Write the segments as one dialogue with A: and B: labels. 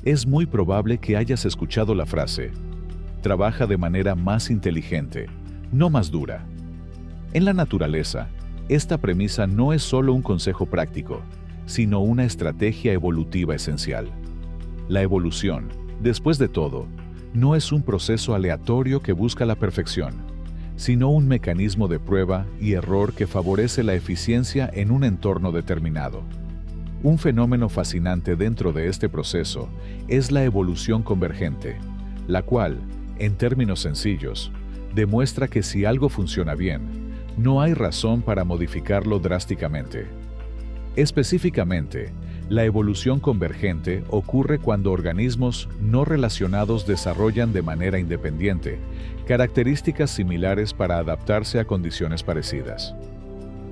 A: Es muy probable que hayas escuchado la frase: trabaja de manera más inteligente, no más dura. En la naturaleza, esta premisa no es solo un consejo práctico, sino una estrategia evolutiva esencial. La evolución, después de todo, no es un proceso aleatorio que busca la perfección, sino un mecanismo de prueba y error que favorece la eficiencia en un entorno determinado. Un fenómeno fascinante dentro de este proceso es la evolución convergente, la cual, en términos sencillos, demuestra que si algo funciona bien, no hay razón para modificarlo drásticamente. Específicamente, la evolución convergente ocurre cuando organismos no relacionados desarrollan de manera independiente características similares para adaptarse a condiciones parecidas.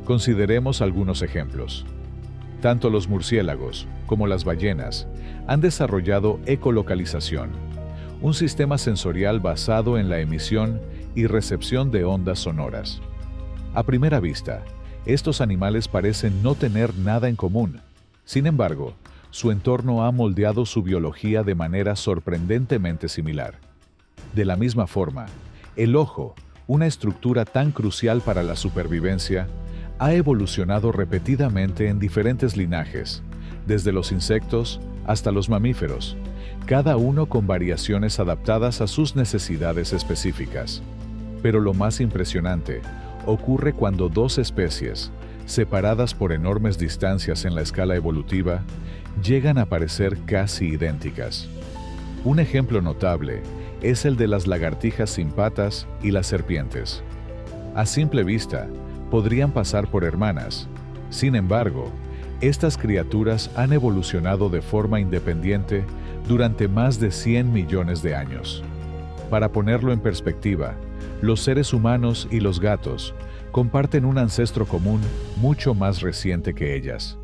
A: Consideremos algunos ejemplos. Tanto los murciélagos como las ballenas han desarrollado ecolocalización, un sistema sensorial basado en la emisión y recepción de ondas sonoras. A primera vista, estos animales parecen no tener nada en común. Sin embargo, su entorno ha moldeado su biología de manera sorprendentemente similar. De la misma forma, el ojo, una estructura tan crucial para la supervivencia, ha evolucionado repetidamente en diferentes linajes, desde los insectos hasta los mamíferos, cada uno con variaciones adaptadas a sus necesidades específicas. Pero lo más impresionante ocurre cuando dos especies, separadas por enormes distancias en la escala evolutiva, llegan a parecer casi idénticas. Un ejemplo notable es el de las lagartijas sin patas y las serpientes. A simple vista, podrían pasar por hermanas. Sin embargo, estas criaturas han evolucionado de forma independiente durante más de 100 millones de años. Para ponerlo en perspectiva, los seres humanos y los gatos comparten un ancestro común mucho más reciente que ellas.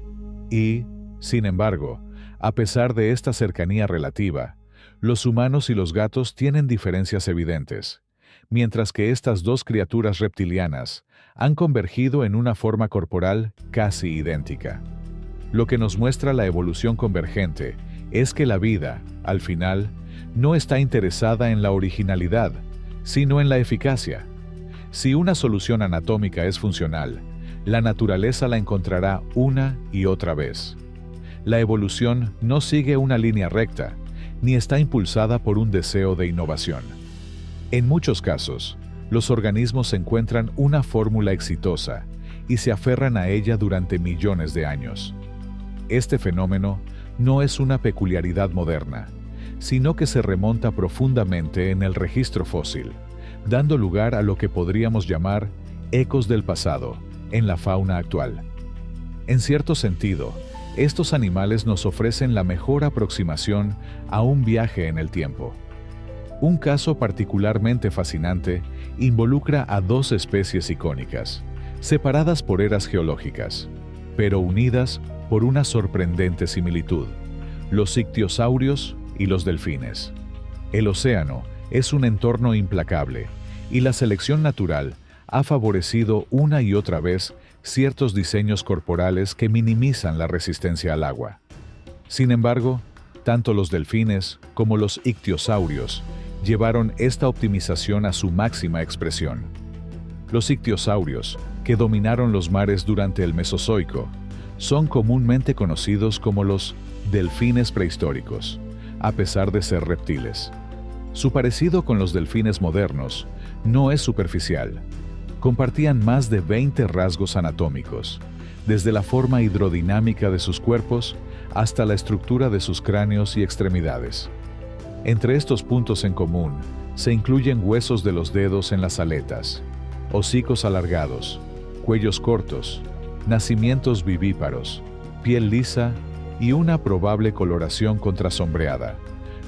A: Y, sin embargo, a pesar de esta cercanía relativa, los humanos y los gatos tienen diferencias evidentes, mientras que estas dos criaturas reptilianas han convergido en una forma corporal casi idéntica. Lo que nos muestra la evolución convergente es que la vida, al final, no está interesada en la originalidad, sino en la eficacia. Si una solución anatómica es funcional, la naturaleza la encontrará una y otra vez. La evolución no sigue una línea recta, ni está impulsada por un deseo de innovación. En muchos casos, los organismos encuentran una fórmula exitosa y se aferran a ella durante millones de años. Este fenómeno no es una peculiaridad moderna, sino que se remonta profundamente en el registro fósil, dando lugar a lo que podríamos llamar ecos del pasado en la fauna actual. En cierto sentido, estos animales nos ofrecen la mejor aproximación a un viaje en el tiempo. Un caso particularmente fascinante involucra a dos especies icónicas, separadas por eras geológicas, pero unidas por una sorprendente similitud: los ictiosaurios y los delfines. El océano es un entorno implacable, y la selección natural ha favorecido una y otra vez ciertos diseños corporales que minimizan la resistencia al agua. Sin embargo, tanto los delfines como los ictiosaurios llevaron esta optimización a su máxima expresión. Los ictiosaurios, que dominaron los mares durante el Mesozoico, son comúnmente conocidos como los delfines prehistóricos, a pesar de ser reptiles. Su parecido con los delfines modernos no es superficial. Compartían más de 20 rasgos anatómicos, desde la forma hidrodinámica de sus cuerpos hasta la estructura de sus cráneos y extremidades. Entre estos puntos en común se incluyen huesos de los dedos en las aletas, hocicos alargados, cuellos cortos, nacimientos vivíparos, piel lisa y una probable coloración contrasombreada,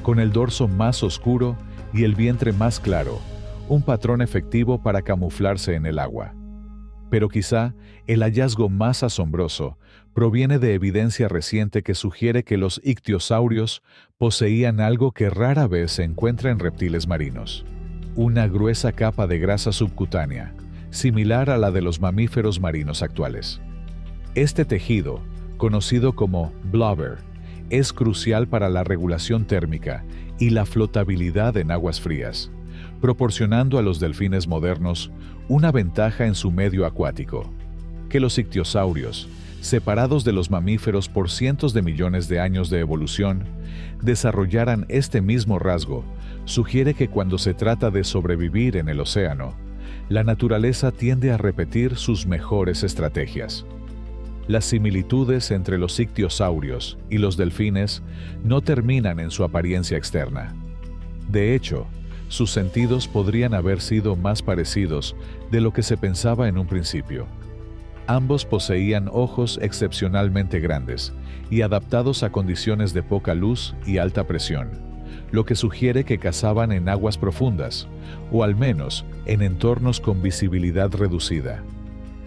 A: con el dorso más oscuro y el vientre más claro, un patrón efectivo para camuflarse en el agua. Pero quizá el hallazgo más asombroso proviene de evidencia reciente que sugiere que los ictiosaurios poseían algo que rara vez se encuentra en reptiles marinos: una gruesa capa de grasa subcutánea, similar a la de los mamíferos marinos actuales. Este tejido, conocido como blubber, Es crucial para la regulación térmica y la flotabilidad en aguas frías, proporcionando a los delfines modernos una ventaja en su medio acuático. Que los ictiosaurios, separados de los mamíferos por cientos de millones de años de evolución, desarrollaran este mismo rasgo, sugiere que cuando se trata de sobrevivir en el océano, la naturaleza tiende a repetir sus mejores estrategias. Las similitudes entre los ictiosaurios y los delfines no terminan en su apariencia externa. De hecho, sus sentidos podrían haber sido más parecidos de lo que se pensaba en un principio. Ambos poseían ojos excepcionalmente grandes y adaptados a condiciones de poca luz y alta presión, lo que sugiere que cazaban en aguas profundas, o al menos en entornos con visibilidad reducida.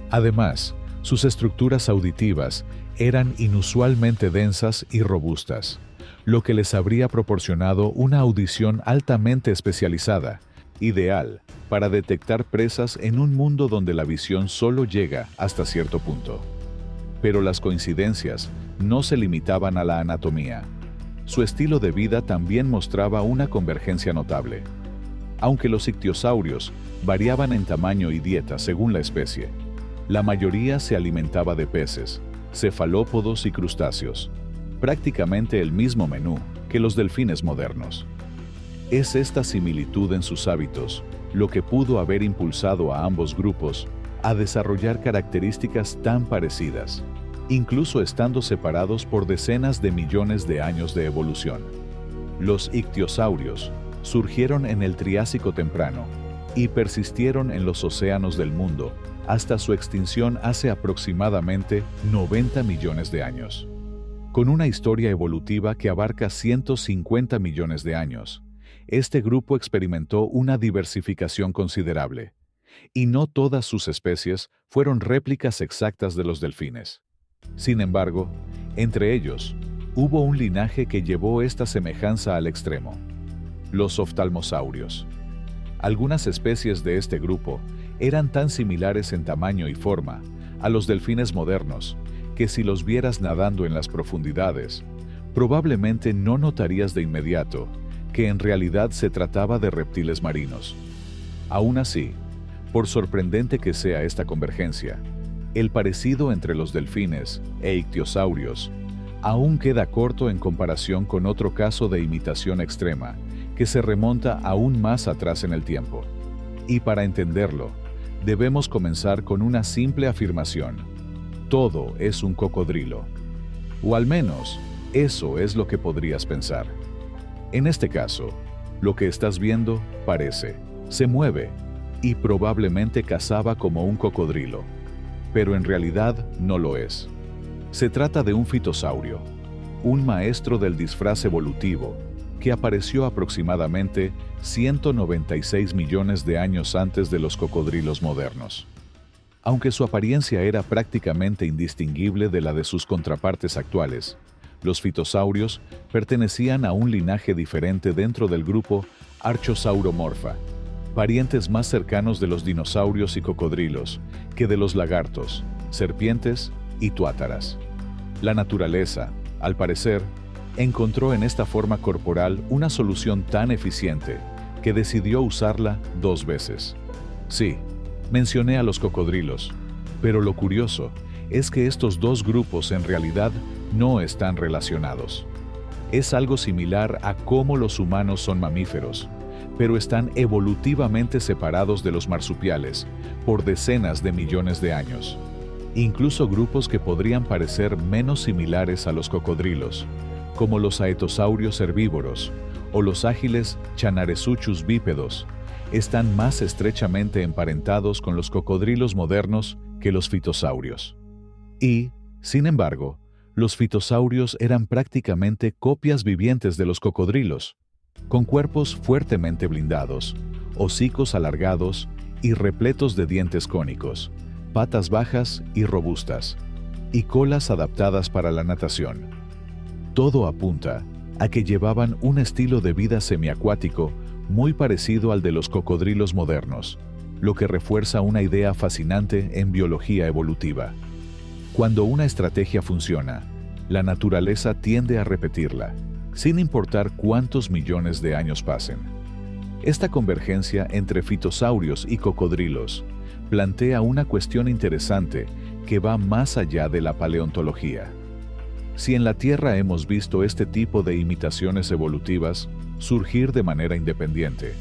A: Además, sus estructuras auditivas eran inusualmente densas y robustas, lo que les habría proporcionado una audición altamente especializada, ideal para detectar presas en un mundo donde la visión solo llega hasta cierto punto. Pero las coincidencias no se limitaban a la anatomía. Su estilo de vida también mostraba una convergencia notable. Aunque los ictiosaurios variaban en tamaño y dieta según la especie, la mayoría se alimentaba de peces, cefalópodos y crustáceos, prácticamente el mismo menú que los delfines modernos. Es esta similitud en sus hábitos lo que pudo haber impulsado a ambos grupos a desarrollar características tan parecidas, incluso estando separados por decenas de millones de años de evolución. Los ictiosaurios surgieron en el Triásico temprano y persistieron en los océanos del mundo hasta su extinción hace aproximadamente 90 millones de años. Con una historia evolutiva que abarca 150 millones de años, este grupo experimentó una diversificación considerable, y no todas sus especies fueron réplicas exactas de los delfines. Sin embargo, entre ellos, hubo un linaje que llevó esta semejanza al extremo: los oftalmosaurios. Algunas especies de este grupo eran tan similares en tamaño y forma a los delfines modernos que si los vieras nadando en las profundidades, probablemente no notarías de inmediato que en realidad se trataba de reptiles marinos. Aún así, por sorprendente que sea esta convergencia, el parecido entre los delfines e ictiosaurios aún queda corto en comparación con otro caso de imitación extrema que se remonta aún más atrás en el tiempo. Y para entenderlo, debemos comenzar con una simple afirmación: todo es un cocodrilo. O al menos, eso es lo que podrías pensar. En este caso, lo que estás viendo se mueve y probablemente cazaba como un cocodrilo, pero en realidad no lo es. Se trata de un fitosaurio, un maestro del disfraz evolutivo que apareció aproximadamente 196 millones de años antes de los cocodrilos modernos. Aunque su apariencia era prácticamente indistinguible de la de sus contrapartes actuales, los fitosaurios pertenecían a un linaje diferente dentro del grupo Archosauromorpha, parientes más cercanos de los dinosaurios y cocodrilos que de los lagartos, serpientes y tuátaras. La naturaleza, al parecer, encontró en esta forma corporal una solución tan eficiente que decidió usarla 2 veces. Sí, mencioné a los cocodrilos, pero lo curioso es que estos dos grupos en realidad no están relacionados. Es algo similar a cómo los humanos son mamíferos, pero están evolutivamente separados de los marsupiales por decenas de millones de años. Incluso grupos que podrían parecer menos similares a los cocodrilos, como los aetosaurios herbívoros o los ágiles Chanaresuchus bípedos, están más estrechamente emparentados con los cocodrilos modernos que los fitosaurios. Y, sin embargo, los fitosaurios eran prácticamente copias vivientes de los cocodrilos, con cuerpos fuertemente blindados, hocicos alargados y repletos de dientes cónicos, patas bajas y robustas, y colas adaptadas para la natación. Todo apunta a que llevaban un estilo de vida semiacuático muy parecido al de los cocodrilos modernos, lo que refuerza una idea fascinante en biología evolutiva. Cuando una estrategia funciona, La naturaleza tiende a repetirla, sin importar cuántos millones de años pasen. Esta convergencia entre fitosaurios y cocodrilos plantea una cuestión interesante que va más allá de la paleontología. Si en la Tierra hemos visto este tipo de imitaciones evolutivas surgir de manera independiente,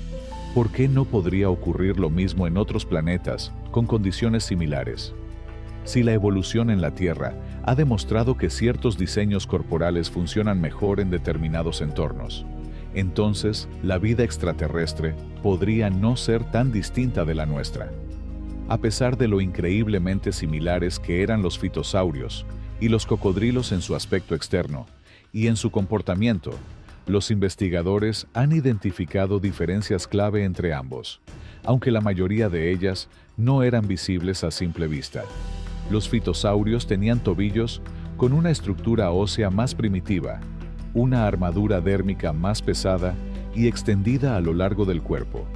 A: ¿por qué no podría ocurrir lo mismo en otros planetas con condiciones similares? Si la evolución en la Tierra ha demostrado que ciertos diseños corporales funcionan mejor en determinados entornos, entonces la vida extraterrestre podría no ser tan distinta de la nuestra. A pesar de lo increíblemente similares que eran los fitosaurios y los cocodrilos en su aspecto externo y en su comportamiento, los investigadores han identificado diferencias clave entre ambos, aunque la mayoría de ellas no eran visibles a simple vista. Los fitosaurios tenían tobillos con una estructura ósea más primitiva, una armadura dérmica más pesada y extendida a lo largo del cuerpo,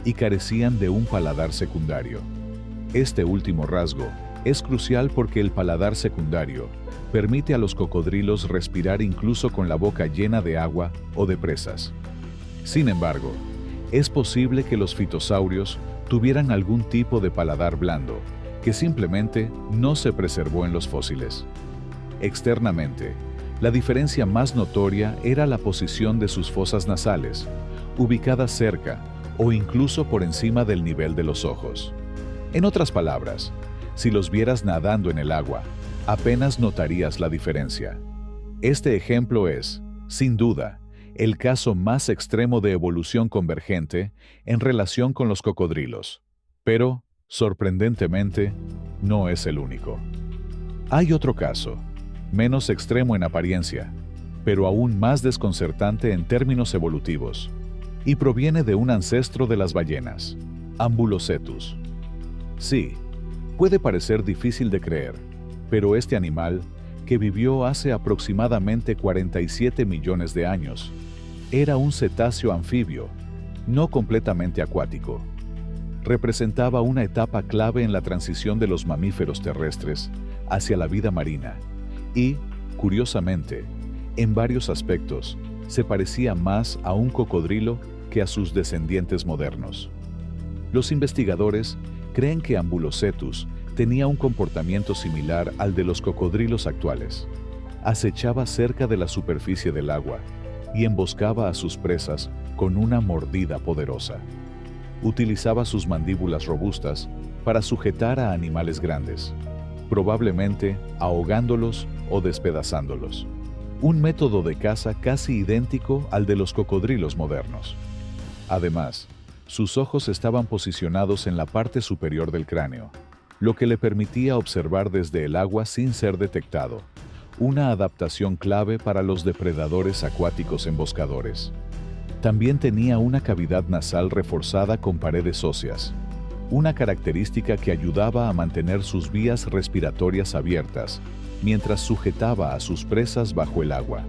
A: y carecían de un paladar secundario. Este último rasgo es crucial porque el paladar secundario permite a los cocodrilos respirar incluso con la boca llena de agua o de presas. Sin embargo, es posible que los fitosaurios tuvieran algún tipo de paladar blando, que simplemente no se preservó en los fósiles. Externamente, la diferencia más notoria era la posición de sus fosas nasales, ubicadas cerca o incluso por encima del nivel de los ojos. En otras palabras, si los vieras nadando en el agua, apenas notarías la diferencia. Este ejemplo es, sin duda, el caso más extremo de evolución convergente en relación con los cocodrilos, pero, sorprendentemente, no es el único. Hay otro caso, menos extremo en apariencia, pero aún más desconcertante en términos evolutivos, y proviene de un ancestro de las ballenas, Ambulocetus. Sí, puede parecer difícil de creer, pero este animal, que vivió hace aproximadamente 47 millones de años, era un cetáceo anfibio, no completamente acuático. Representaba una etapa clave en la transición de los mamíferos terrestres hacia la vida marina y, curiosamente, en varios aspectos, se parecía más a un cocodrilo que a sus descendientes modernos. Los investigadores creen que Ambulocetus tenía un comportamiento similar al de los cocodrilos actuales. Acechaba cerca de la superficie del agua y emboscaba a sus presas con una mordida poderosa. Utilizaba sus mandíbulas robustas para sujetar a animales grandes, probablemente ahogándolos o despedazándolos. Un método de caza casi idéntico al de los cocodrilos modernos. Además, sus ojos estaban posicionados en la parte superior del cráneo, lo que le permitía observar desde el agua sin ser detectado, una adaptación clave para los depredadores acuáticos emboscadores. También tenía una cavidad nasal reforzada con paredes óseas, una característica que ayudaba a mantener sus vías respiratorias abiertas mientras sujetaba a sus presas bajo el agua.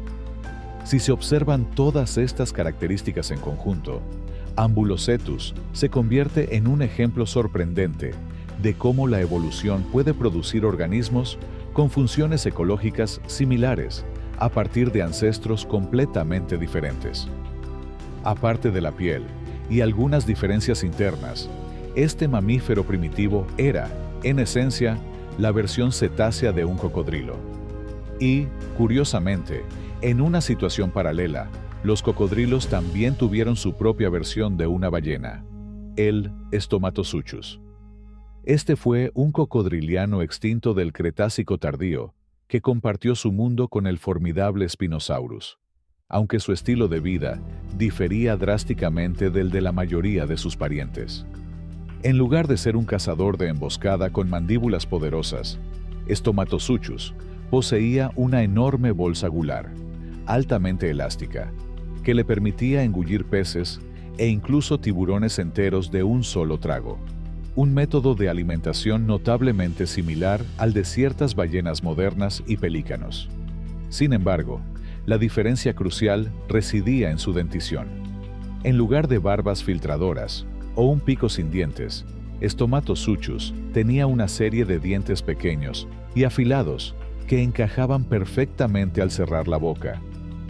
A: Si se observan todas estas características en conjunto, Ambulocetus se convierte en un ejemplo sorprendente de cómo la evolución puede producir organismos con funciones ecológicas similares a partir de ancestros completamente diferentes. Aparte de la piel y algunas diferencias internas, este mamífero primitivo era, en esencia, la versión cetácea de un cocodrilo. Y, curiosamente, en una situación paralela, los cocodrilos también tuvieron su propia versión de una ballena, el Stomatosuchus. Este fue un cocodriliano extinto del Cretácico tardío que compartió su mundo con el formidable Spinosaurus, aunque su estilo de vida difería drásticamente del de la mayoría de sus parientes. En lugar de ser un cazador de emboscada con mandíbulas poderosas, Stomatosuchus poseía una enorme bolsa gular, altamente elástica, que le permitía engullir peces e incluso tiburones enteros de un solo trago. Un método de alimentación notablemente similar al de ciertas ballenas modernas y pelícanos. Sin embargo, la diferencia crucial residía en su dentición. En lugar de barbas filtradoras o un pico sin dientes, Stomatosuchus tenía una serie de dientes pequeños y afilados que encajaban perfectamente al cerrar la boca,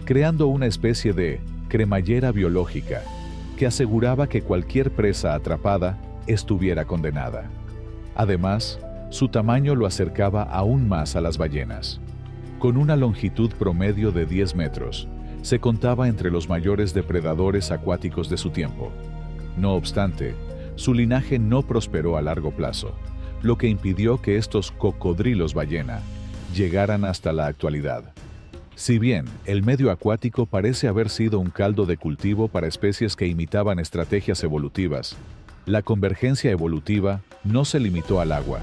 A: creando una especie de cremallera biológica que aseguraba que cualquier presa atrapada estuviera condenada. Además, su tamaño lo acercaba aún más a las ballenas. Con una longitud promedio de 10 metros, se contaba entre los mayores depredadores acuáticos de su tiempo. No obstante, su linaje no prosperó a largo plazo, lo que impidió que estos cocodrilos ballena llegaran hasta la actualidad. Si bien el medio acuático parece haber sido un caldo de cultivo para especies que imitaban estrategias evolutivas, la convergencia evolutiva no se limitó al agua.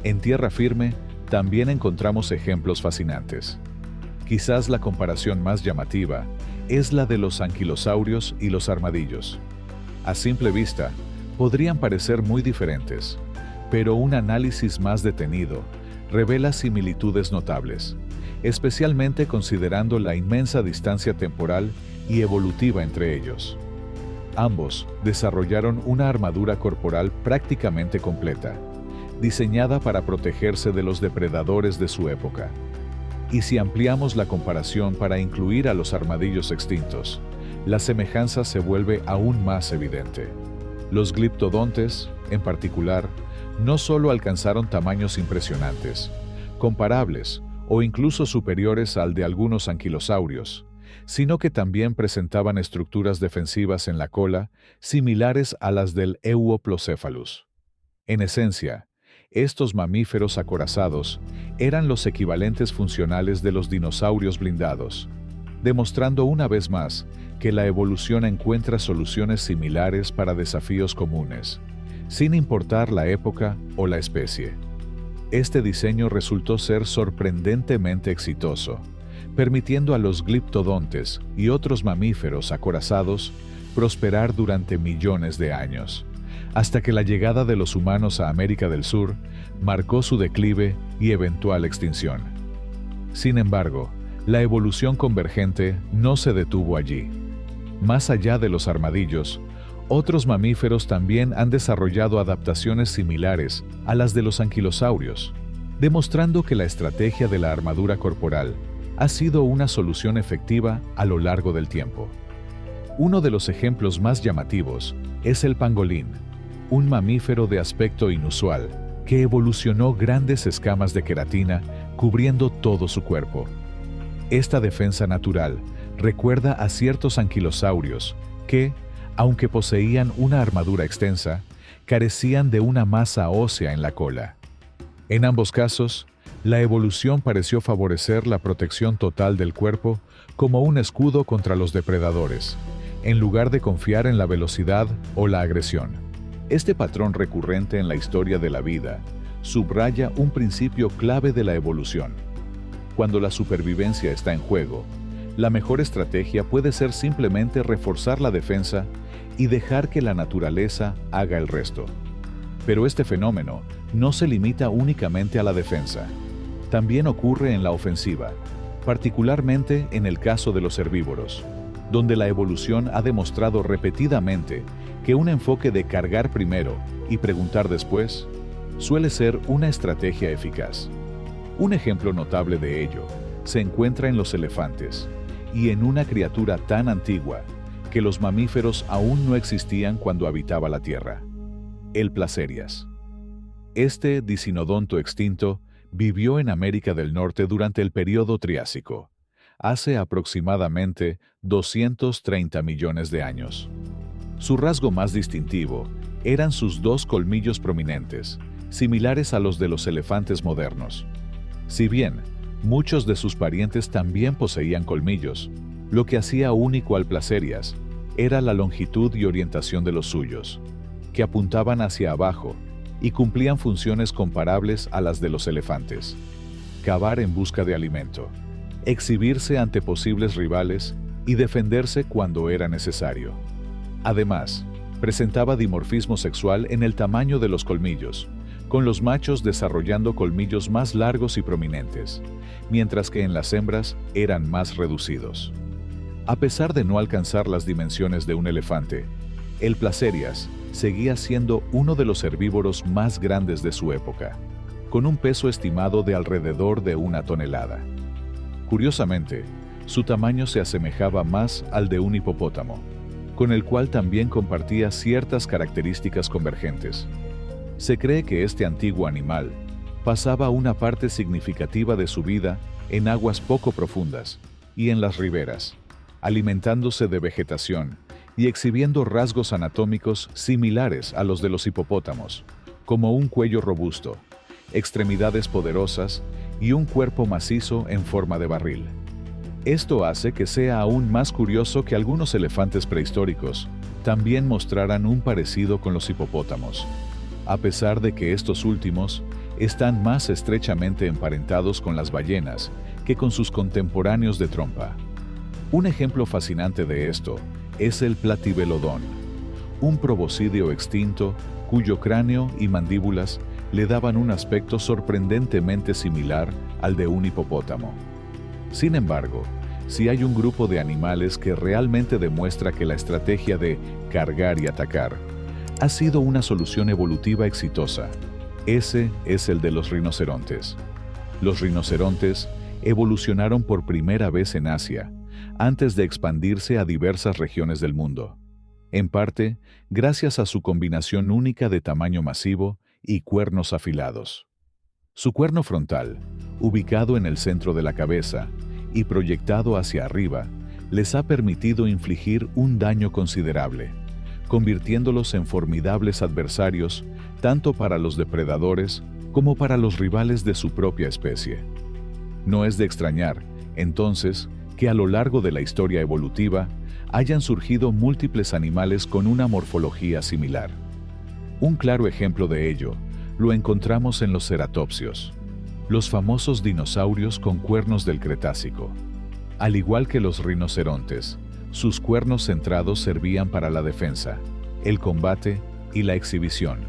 A: En tierra firme también encontramos ejemplos fascinantes. Quizás la comparación más llamativa es la de los anquilosaurios y los armadillos. A simple vista, podrían parecer muy diferentes, pero un análisis más detenido revela similitudes notables, especialmente considerando la inmensa distancia temporal y evolutiva entre ellos. Ambos desarrollaron una armadura corporal prácticamente completa, diseñada para protegerse de los depredadores de su época. Y si ampliamos la comparación para incluir a los armadillos extintos, la semejanza se vuelve aún más evidente. Los gliptodontes, en particular, no solo alcanzaron tamaños impresionantes, comparables o incluso superiores al de algunos anquilosaurios, sino que también presentaban estructuras defensivas en la cola similares a las del Euoplocephalus. En esencia, estos mamíferos acorazados eran los equivalentes funcionales de los dinosaurios blindados, demostrando una vez más que la evolución encuentra soluciones similares para desafíos comunes, sin importar la época o la especie. Este diseño resultó ser sorprendentemente exitoso, permitiendo a los gliptodontes y otros mamíferos acorazados prosperar durante millones de años, hasta que la llegada de los humanos a América del Sur marcó su declive y eventual extinción. Sin embargo, la evolución convergente no se detuvo allí. Más allá de los armadillos, otros mamíferos también han desarrollado adaptaciones similares a las de los anquilosaurios, demostrando que la estrategia de la armadura corporal ha sido una solución efectiva a lo largo del tiempo. Uno de los ejemplos más llamativos es el pangolín, un mamífero de aspecto inusual que evolucionó grandes escamas de queratina cubriendo todo su cuerpo. Esta defensa natural recuerda a ciertos anquilosaurios que, aunque poseían una armadura extensa, carecían de una masa ósea en la cola. En ambos casos, la evolución pareció favorecer la protección total del cuerpo como un escudo contra los depredadores, en lugar de confiar en la velocidad o la agresión. Este patrón recurrente en la historia de la vida subraya un principio clave de la evolución. Cuando la supervivencia está en juego, la mejor estrategia puede ser simplemente reforzar la defensa y dejar que la naturaleza haga el resto. Pero este fenómeno no se limita únicamente a la defensa. También ocurre en la ofensiva, particularmente en el caso de los herbívoros, donde la evolución ha demostrado repetidamente que un enfoque de cargar primero y preguntar después suele ser una estrategia eficaz. Un ejemplo notable de ello se encuentra en los elefantes y en una criatura tan antigua que los mamíferos aún no existían cuando habitaba la Tierra: el Placerias. Este dicinodonto extinto vivió en América del Norte durante el período Triásico, hace aproximadamente 230 millones de años. Su rasgo más distintivo eran sus dos colmillos prominentes, similares a los de los elefantes modernos. Si bien muchos de sus parientes también poseían colmillos, lo que hacía único al Placerias era la longitud y orientación de los suyos, que apuntaban hacia abajo y cumplían funciones comparables a las de los elefantes: cavar en busca de alimento, exhibirse ante posibles rivales y defenderse cuando era necesario. Además, presentaba dimorfismo sexual en el tamaño de los colmillos, con los machos desarrollando colmillos más largos y prominentes, mientras que en las hembras eran más reducidos. A pesar de no alcanzar las dimensiones de un elefante, el Placerias seguía siendo uno de los herbívoros más grandes de su época. con un peso estimado de alrededor de 1 tonelada. Curiosamente, su tamaño se asemejaba más al de un hipopótamo, con el cual también compartía ciertas características convergentes. Se cree que este antiguo animal pasaba una parte significativa de su vida en aguas poco profundas y en las riberas, alimentándose de vegetación y exhibiendo rasgos anatómicos similares a los de los hipopótamos, como un cuello robusto, extremidades poderosas y un cuerpo macizo en forma de barril. Esto hace que sea aún más curioso que algunos elefantes prehistóricos también mostraran un parecido con los hipopótamos, a pesar de que estos últimos están más estrechamente emparentados con las ballenas que con sus contemporáneos de trompa. Un ejemplo fascinante de esto es el Platybelodon, un proboscideo extinto cuyo cráneo y mandíbulas le daban un aspecto sorprendentemente similar al de un hipopótamo. Sin embargo, si hay un grupo de animales que realmente demuestra que la estrategia de cargar y atacar ha sido una solución evolutiva exitosa, ese es el de los rinocerontes. Los rinocerontes evolucionaron por primera vez en Asia, antes de expandirse a diversas regiones del mundo, en parte gracias a su combinación única de tamaño masivo y cuernos afilados. Su cuerno frontal, ubicado en el centro de la cabeza y proyectado hacia arriba, les ha permitido infligir un daño considerable, convirtiéndolos en formidables adversarios tanto para los depredadores como para los rivales de su propia especie. No es de extrañar, entonces, que a lo largo de la historia evolutiva hayan surgido múltiples animales con una morfología similar. Un claro ejemplo de ello lo encontramos en los ceratopsios, los famosos dinosaurios con cuernos del Cretácico. Al igual que los rinocerontes, sus cuernos centrados servían para la defensa, el combate y la exhibición,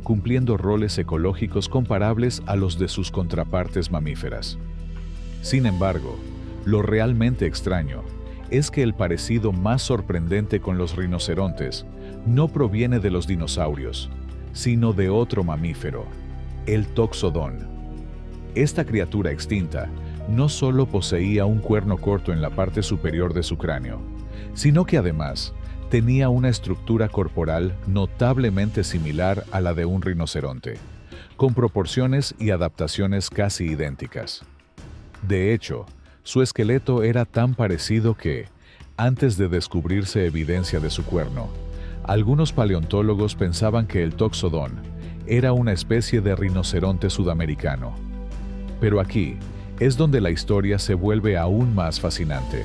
A: cumpliendo roles ecológicos comparables a los de sus contrapartes mamíferas. Sin embargo, lo realmente extraño es que el parecido más sorprendente con los rinocerontes no proviene de los dinosaurios, sino de otro mamífero, el toxodón. Esta criatura extinta no solo poseía un cuerno corto en la parte superior de su cráneo, sino que además tenía una estructura corporal notablemente similar a la de un rinoceronte, con proporciones y adaptaciones casi idénticas. De hecho, su esqueleto era tan parecido que, antes de descubrirse evidencia de su cuerno, algunos paleontólogos pensaban que el toxodón era una especie de rinoceronte sudamericano. Pero aquí es donde la historia se vuelve aún más fascinante.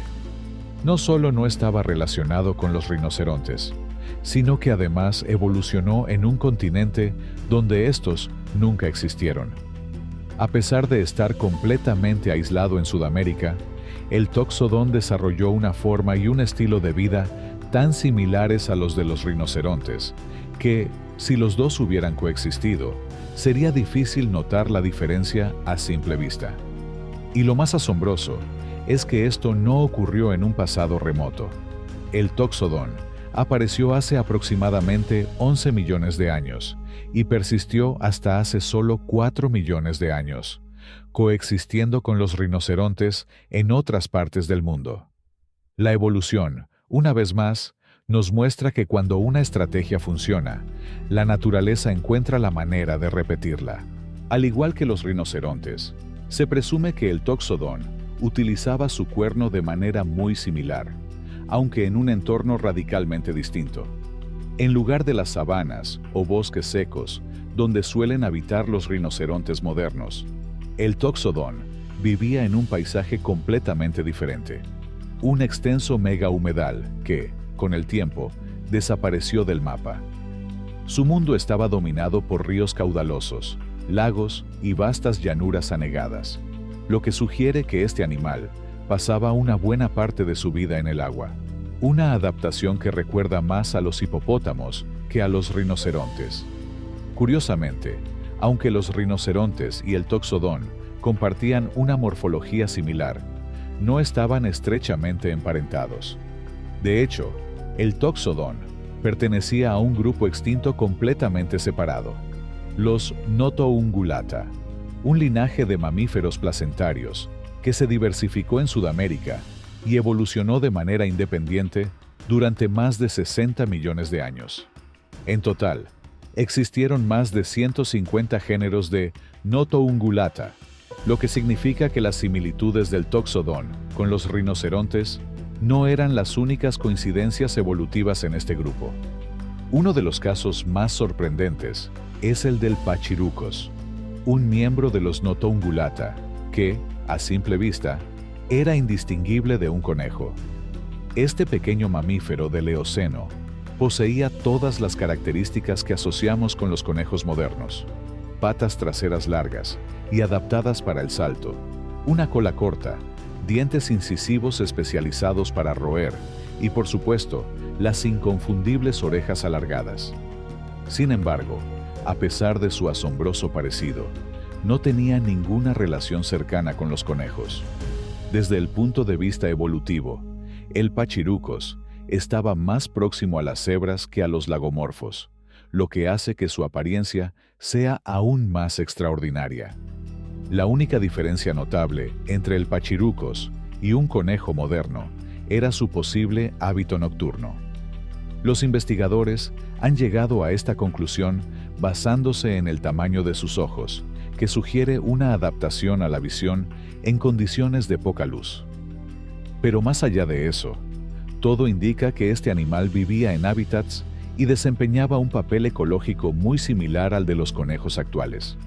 A: No solo no estaba relacionado con los rinocerontes, sino que además evolucionó en un continente donde estos nunca existieron. A pesar de estar completamente aislado en Sudamérica, el toxodón desarrolló una forma y un estilo de vida tan similares a los de los rinocerontes, que, si los dos hubieran coexistido, sería difícil notar la diferencia a simple vista. Y lo más asombroso es que esto no ocurrió en un pasado remoto. El toxodón apareció hace aproximadamente 11 millones de años y persistió hasta hace solo 4 millones de años, coexistiendo con los rinocerontes en otras partes del mundo. La evolución, una vez más, nos muestra que cuando una estrategia funciona, la naturaleza encuentra la manera de repetirla. Al igual que los rinocerontes, se presume que el toxodón utilizaba su cuerno de manera muy similar, aunque en un entorno radicalmente distinto. En lugar de las sabanas o bosques secos, donde suelen habitar los rinocerontes modernos, el toxodón vivía en un paisaje completamente diferente. Un extenso megahumedal que, con el tiempo, desapareció del mapa. Su mundo estaba dominado por ríos caudalosos, lagos y vastas llanuras anegadas, lo que sugiere que este animal pasaba una buena parte de su vida en el agua, una adaptación que recuerda más a los hipopótamos que a los rinocerontes. Curiosamente, aunque los rinocerontes y el toxodón compartían una morfología similar, no estaban estrechamente emparentados. De hecho, el toxodón pertenecía a un grupo extinto completamente separado, los Notoungulata, un linaje de mamíferos placentarios que se diversificó en Sudamérica y evolucionó de manera independiente durante más de 60 millones de años. En total, existieron más de 150 géneros de Notoungulata, lo que significa que las similitudes del Toxodon con los rinocerontes no eran las únicas coincidencias evolutivas en este grupo. Uno de los casos más sorprendentes es el del Pachyrhicus, un miembro de los Notoungulata que, a simple vista, era indistinguible de un conejo. Este pequeño mamífero del Eoceno poseía todas las características que asociamos con los conejos modernos: patas traseras largas y adaptadas para el salto, una cola corta, dientes incisivos especializados para roer y, por supuesto, las inconfundibles orejas alargadas. Sin embargo, a pesar de su asombroso parecido, no tenía ninguna relación cercana con los conejos. Desde el punto de vista evolutivo, el Pachyrhicus estaba más próximo a las cebras que a los lagomorfos, lo que hace que su apariencia sea aún más extraordinaria. La única diferencia notable entre el Pachyrhicus y un conejo moderno era su posible hábito nocturno. Los investigadores han llegado a esta conclusión basándose en el tamaño de sus ojos, que sugiere una adaptación a la visión en condiciones de poca luz. Pero más allá de eso, todo indica que este animal vivía en hábitats y desempeñaba un papel ecológico muy similar al de los conejos actuales.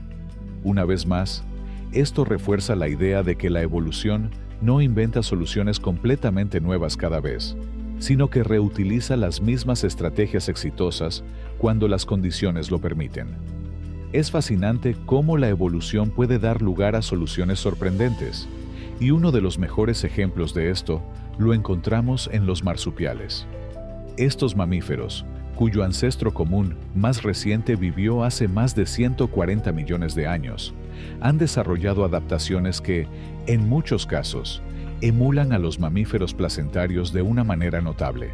A: Una vez más, esto refuerza la idea de que la evolución no inventa soluciones completamente nuevas cada vez, sino que reutiliza las mismas estrategias exitosas cuando las condiciones lo permiten. Es fascinante cómo la evolución puede dar lugar a soluciones sorprendentes, y uno de los mejores ejemplos de esto lo encontramos en los marsupiales. Estos mamíferos, cuyo ancestro común más reciente vivió hace más de 140 millones de años, han desarrollado adaptaciones que, en muchos casos, emulan a los mamíferos placentarios de una manera notable.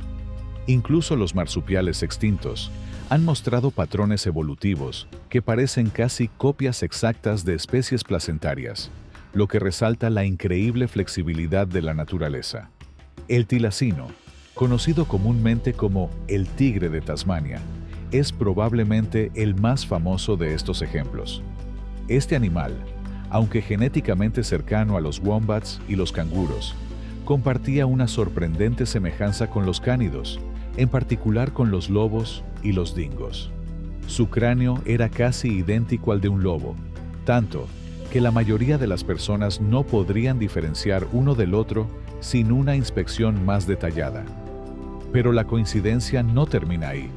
A: Incluso los marsupiales extintos han mostrado patrones evolutivos que parecen casi copias exactas de especies placentarias, lo que resalta la increíble flexibilidad de la naturaleza. El tilacino, conocido comúnmente como el tigre de Tasmania, es probablemente el más famoso de estos ejemplos. Este animal, aunque genéticamente cercano a los wombats y los canguros, compartía una sorprendente semejanza con los cánidos, en particular con los lobos y los dingos. Su cráneo era casi idéntico al de un lobo, tanto que la mayoría de las personas no podrían diferenciar uno del otro sin una inspección más detallada. Pero la coincidencia no termina ahí.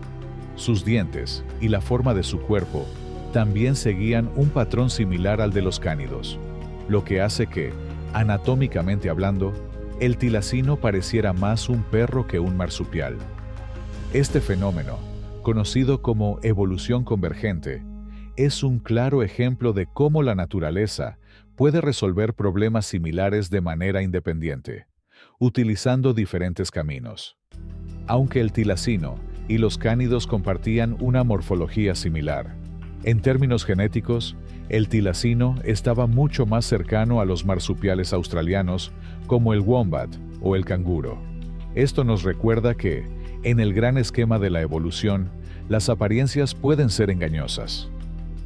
A: Sus dientes y la forma de su cuerpo también seguían un patrón similar al de los cánidos, lo que hace que, anatómicamente hablando, el tilacino pareciera más un perro que un marsupial. Este fenómeno, conocido como evolución convergente, es un claro ejemplo de cómo la naturaleza puede resolver problemas similares de manera independiente, utilizando diferentes caminos. Aunque el tilacino y los cánidos compartían una morfología similar, en términos genéticos, el tilacino estaba mucho más cercano a los marsupiales australianos como el wombat o el canguro. Esto nos recuerda que, en el gran esquema de la evolución, las apariencias pueden ser engañosas.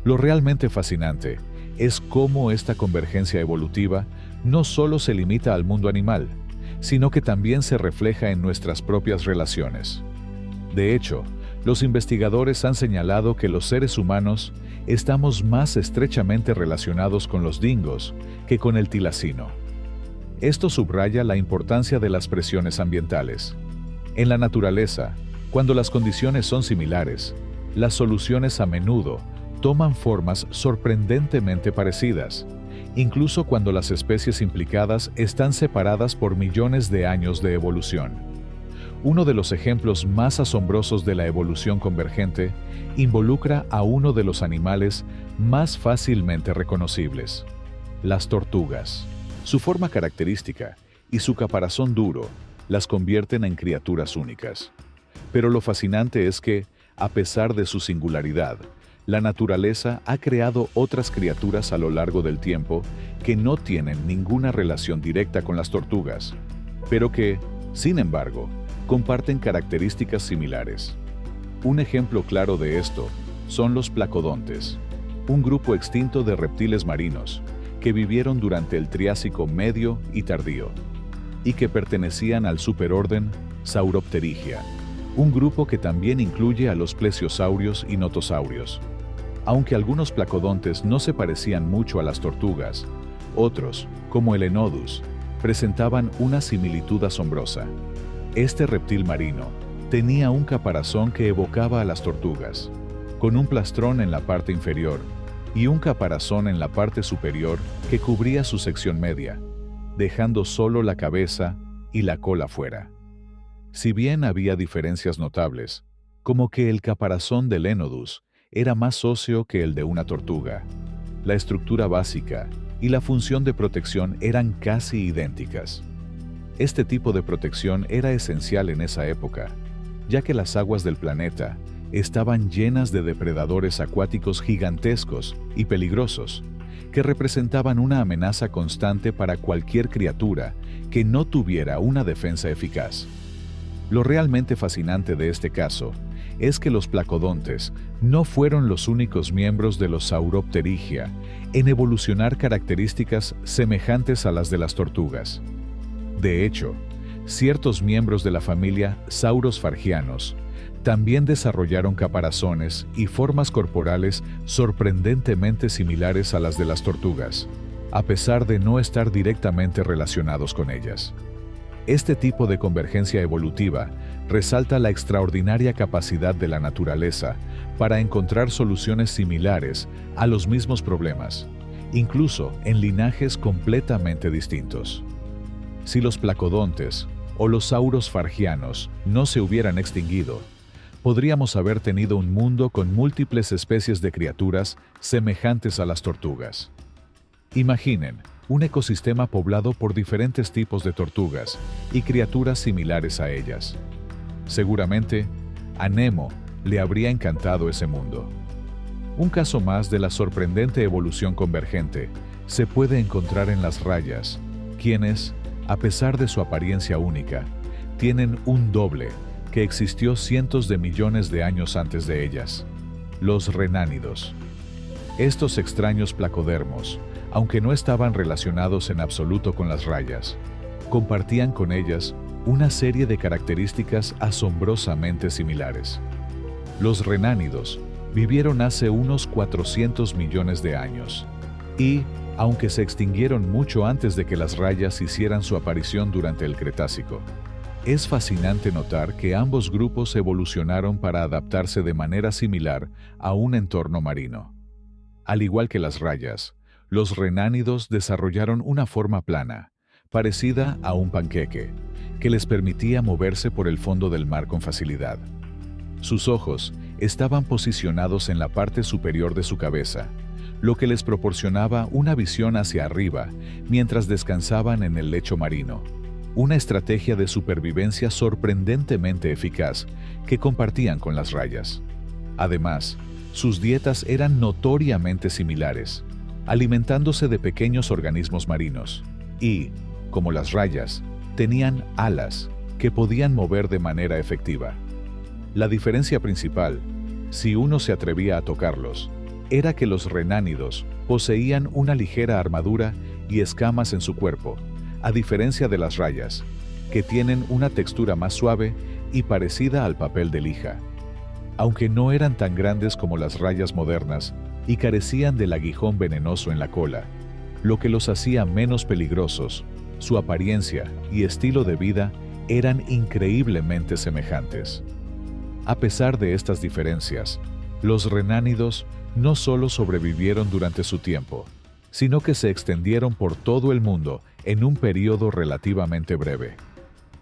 A: Lo realmente fascinante es cómo esta convergencia evolutiva no solo se limita al mundo animal, sino que también se refleja en nuestras propias relaciones. De hecho, los investigadores han señalado que los seres humanos estamos más estrechamente relacionados con los dingos que con el tilacino. Esto subraya la importancia de las presiones ambientales. En la naturaleza, cuando las condiciones son similares, las soluciones a menudo toman formas sorprendentemente parecidas, incluso cuando las especies implicadas están separadas por millones de años de evolución. Uno de los ejemplos más asombrosos de la evolución convergente involucra a uno de los animales más fácilmente reconocibles: las tortugas. Su forma característica y su caparazón duro las convierten en criaturas únicas. Pero lo fascinante es que, a pesar de su singularidad, la naturaleza ha creado otras criaturas a lo largo del tiempo que no tienen ninguna relación directa con las tortugas, pero que, sin embargo, comparten características similares. Un ejemplo claro de esto son los placodontes, un grupo extinto de reptiles marinos que vivieron durante el Triásico medio y tardío, y que pertenecían al superorden Sauropterigia, un grupo que también incluye a los plesiosaurios y notosaurios. Aunque algunos placodontes no se parecían mucho a las tortugas, otros, como el Enodus, presentaban una similitud asombrosa. Este reptil marino tenía un caparazón que evocaba a las tortugas, con un plastrón en la parte inferior y un caparazón en la parte superior que cubría su sección media, dejando solo la cabeza y la cola fuera. Si bien había diferencias notables, como que el caparazón del Enodus era más óseo que el de una tortuga, la estructura básica y la función de protección eran casi idénticas. Este tipo de protección era esencial en esa época, ya que las aguas del planeta estaban llenas de depredadores acuáticos gigantescos y peligrosos, que representaban una amenaza constante para cualquier criatura que no tuviera una defensa eficaz. Lo realmente fascinante de este caso es que los placodontes no fueron los únicos miembros de los Sauropterigia en evolucionar características semejantes a las de las tortugas. De hecho, ciertos miembros de la familia Saurosfargianos también desarrollaron caparazones y formas corporales sorprendentemente similares a las de las tortugas, a pesar de no estar directamente relacionados con ellas. Este tipo de convergencia evolutiva resalta la extraordinaria capacidad de la naturaleza para encontrar soluciones similares a los mismos problemas, incluso en linajes completamente distintos. Si los placodontes o los saurosfargianos no se hubieran extinguido, podríamos haber tenido un mundo con múltiples especies de criaturas semejantes a las tortugas. Imaginen un ecosistema poblado por diferentes tipos de tortugas y criaturas similares a ellas. Seguramente, a Nemo le habría encantado ese mundo. Un caso más de la sorprendente evolución convergente se puede encontrar en las rayas, quienes, a pesar de su apariencia única, tienen un doble que existió cientos de millones de años antes de ellas: los renánidos. Estos extraños placodermos, aunque no estaban relacionados en absoluto con las rayas, compartían con ellas una serie de características asombrosamente similares. Los renánidos vivieron hace unos 400 millones de años y, aunque se extinguieron mucho antes de que las rayas hicieran su aparición durante el Cretácico, es fascinante notar que ambos grupos evolucionaron para adaptarse de manera similar a un entorno marino. Al igual que las rayas, los renánidos desarrollaron una forma plana, parecida a un panqueque, que les permitía moverse por el fondo del mar con facilidad. Sus ojos estaban posicionados en la parte superior de su cabeza, lo que les proporcionaba una visión hacia arriba mientras descansaban en el lecho marino, una estrategia de supervivencia sorprendentemente eficaz que compartían con las rayas. Además, sus dietas eran notoriamente similares, alimentándose de pequeños organismos marinos, y, como las rayas, tenían alas que podían mover de manera efectiva. La diferencia principal, si uno se atrevía a tocarlos, era que los renánidos poseían una ligera armadura y escamas en su cuerpo, a diferencia de las rayas, que tienen una textura más suave y parecida al papel de lija. Aunque no eran tan grandes como las rayas modernas y carecían del aguijón venenoso en la cola, lo que los hacía menos peligrosos, su apariencia y estilo de vida eran increíblemente semejantes. A pesar de estas diferencias, los renánidos no solo sobrevivieron durante su tiempo, sino que se extendieron por todo el mundo en un periodo relativamente breve.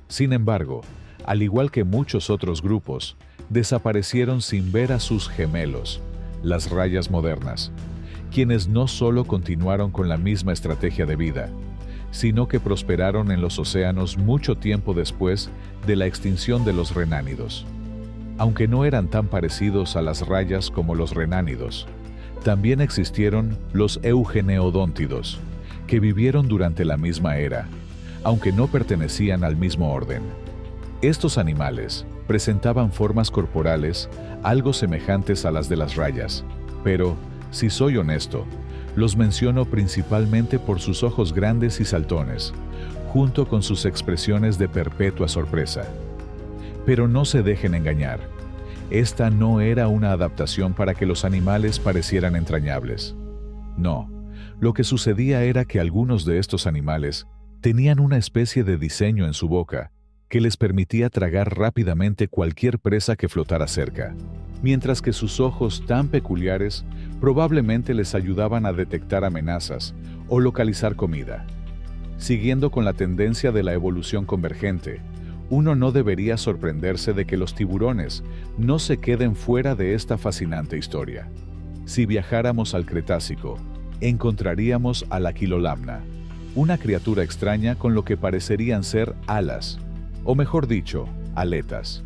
A: Sin embargo, al igual que muchos otros grupos, desaparecieron sin ver a sus gemelos, las rayas modernas, quienes no solo continuaron con la misma estrategia de vida, sino que prosperaron en los océanos mucho tiempo después de la extinción de los renánidos. Aunque no eran tan parecidos a las rayas como los renánidos, también existieron los eugeneodóntidos, que vivieron durante la misma era, aunque no pertenecían al mismo orden. Estos animales presentaban formas corporales algo semejantes a las de las rayas, pero, si soy honesto, los menciono principalmente por sus ojos grandes y saltones, junto con sus expresiones de perpetua sorpresa. Pero no se dejen engañar. Esta no era una adaptación para que los animales parecieran entrañables. No, lo que sucedía era que algunos de estos animales tenían una especie de diseño en su boca que les permitía tragar rápidamente cualquier presa que flotara cerca, mientras que sus ojos tan peculiares probablemente les ayudaban a detectar amenazas o localizar comida. Siguiendo con la tendencia de la evolución convergente, uno no debería sorprenderse de que los tiburones no se queden fuera de esta fascinante historia. Si viajáramos al Cretácico, encontraríamos al Aquilolamna, una criatura extraña con lo que parecerían ser alas, o mejor dicho, aletas.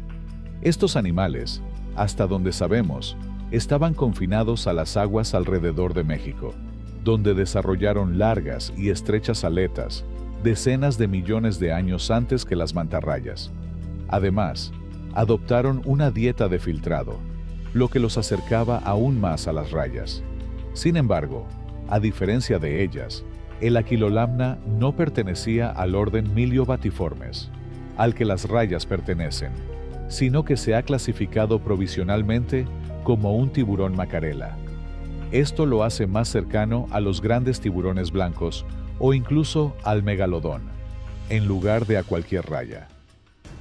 A: Estos animales, hasta donde sabemos, estaban confinados a las aguas alrededor de México, donde desarrollaron largas y estrechas aletas decenas de millones de años antes que las mantarrayas. Además, adoptaron una dieta de filtrado, lo que los acercaba aún más a las rayas. Sin embargo, a diferencia de ellas, el Aquilolamna no pertenecía al orden Myliobatiformes, al que las rayas pertenecen, sino que se ha clasificado provisionalmente como un tiburón macarela. Esto lo hace más cercano a los grandes tiburones blancos o incluso al megalodón, en lugar de a cualquier raya.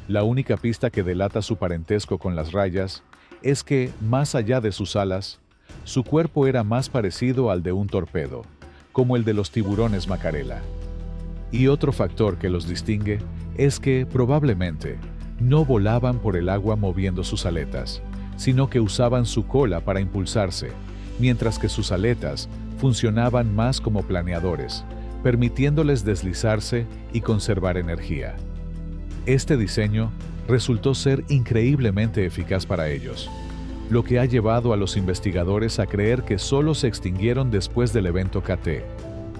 A: La única pista que delata su parentesco con las rayas es que, más allá de sus alas, su cuerpo era más parecido al de un torpedo, como el de los tiburones macarela. Y otro factor que los distingue es que, probablemente, no volaban por el agua moviendo sus aletas, sino que usaban su cola para impulsarse, mientras que sus aletas funcionaban más como planeadores, permitiéndoles deslizarse y conservar energía. Este diseño resultó ser increíblemente eficaz para ellos, lo que ha llevado a los investigadores a creer que solo se extinguieron después del evento KT,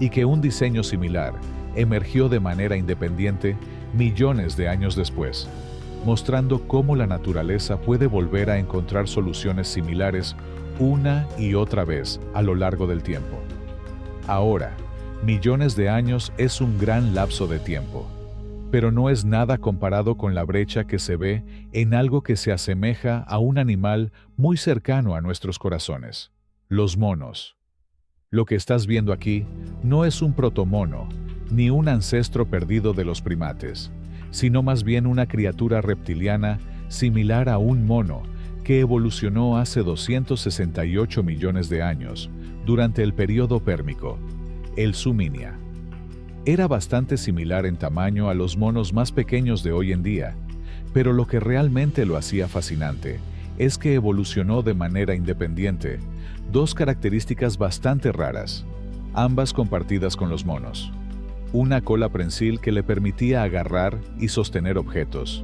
A: y que un diseño similar emergió de manera independiente millones de años después, mostrando cómo la naturaleza puede volver a encontrar soluciones similares una y otra vez a lo largo del tiempo. Ahora, millones de años es un gran lapso de tiempo, pero no es nada comparado con la brecha que se ve en algo que se asemeja a un animal muy cercano a nuestros corazones: los monos. Lo que estás viendo aquí no es un protomono, ni un ancestro perdido de los primates, sino más bien una criatura reptiliana similar a un mono que evolucionó hace 268 millones de años, durante el período pérmico, el Suminia. Era bastante similar en tamaño a los monos más pequeños de hoy en día, pero lo que realmente lo hacía fascinante es que evolucionó de manera independiente dos características bastante raras, ambas compartidas con los monos: una cola prensil que le permitía agarrar y sostener objetos,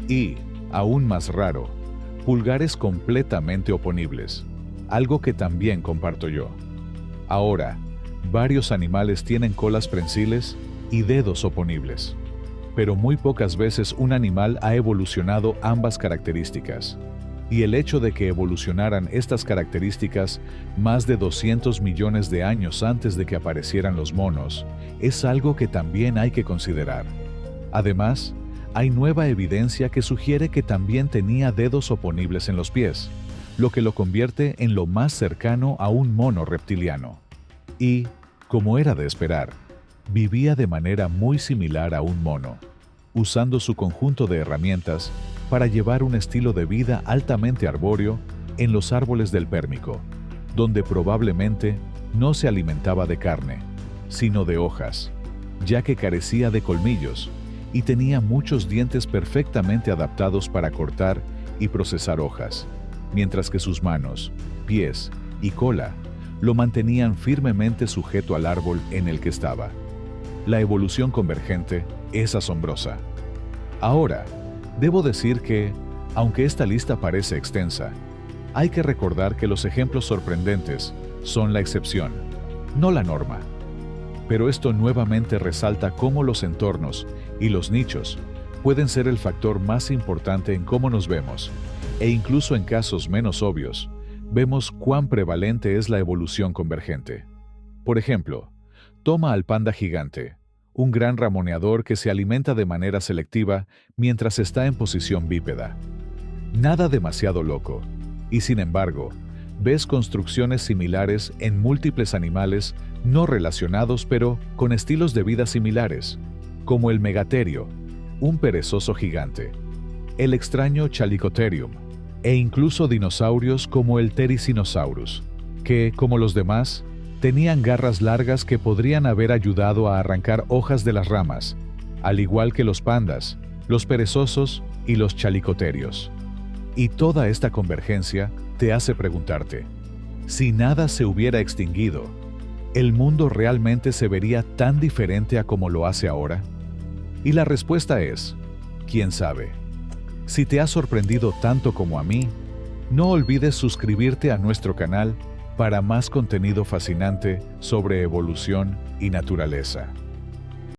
A: y, aún más raro, pulgares completamente oponibles, algo que también comparto yo. Ahora, varios animales tienen colas prensiles y dedos oponibles, pero muy pocas veces un animal ha evolucionado ambas características. Y el hecho de que evolucionaran estas características más de 200 millones de años antes de que aparecieran los monos es algo que también hay que considerar. Además, hay nueva evidencia que sugiere que también tenía dedos oponibles en los pies, lo que lo convierte en lo más cercano a un mono reptiliano. Y, como era de esperar, vivía de manera muy similar a un mono, usando su conjunto de herramientas para llevar un estilo de vida altamente arbóreo en los árboles del Pérmico, donde probablemente no se alimentaba de carne, sino de hojas, ya que carecía de colmillos y tenía muchos dientes perfectamente adaptados para cortar y procesar hojas, mientras que sus manos, pies y cola lo mantenían firmemente sujeto al árbol en el que estaba. La evolución convergente es asombrosa. Ahora, debo decir que, Aunque esta lista parece extensa, hay que recordar que los ejemplos sorprendentes son la excepción, no la norma. Pero esto nuevamente resalta cómo los entornos y los nichos pueden ser el factor más importante en cómo nos vemos, e incluso en casos menos obvios, vemos cuán prevalente es la evolución convergente. Por ejemplo, toma al panda gigante, un gran ramoneador que se alimenta de manera selectiva mientras está en posición bípeda. Nada demasiado loco, y sin embargo, ves construcciones similares en múltiples animales no relacionados pero con estilos de vida similares, como el megaterio, un perezoso gigante, el extraño Chalicotherium, e incluso dinosaurios como el Therizinosaurus, que, como los demás, tenían garras largas que podrían haber ayudado a arrancar hojas de las ramas, al igual que los pandas, los perezosos y los chalicoterios. Y toda esta convergencia te hace preguntarte, si nada se hubiera extinguido, ¿el mundo realmente se vería tan diferente a como lo hace ahora? Y la respuesta es, ¿quién sabe? Si te ha sorprendido tanto como a mí, no olvides suscribirte a nuestro canal para más contenido fascinante sobre evolución y naturaleza.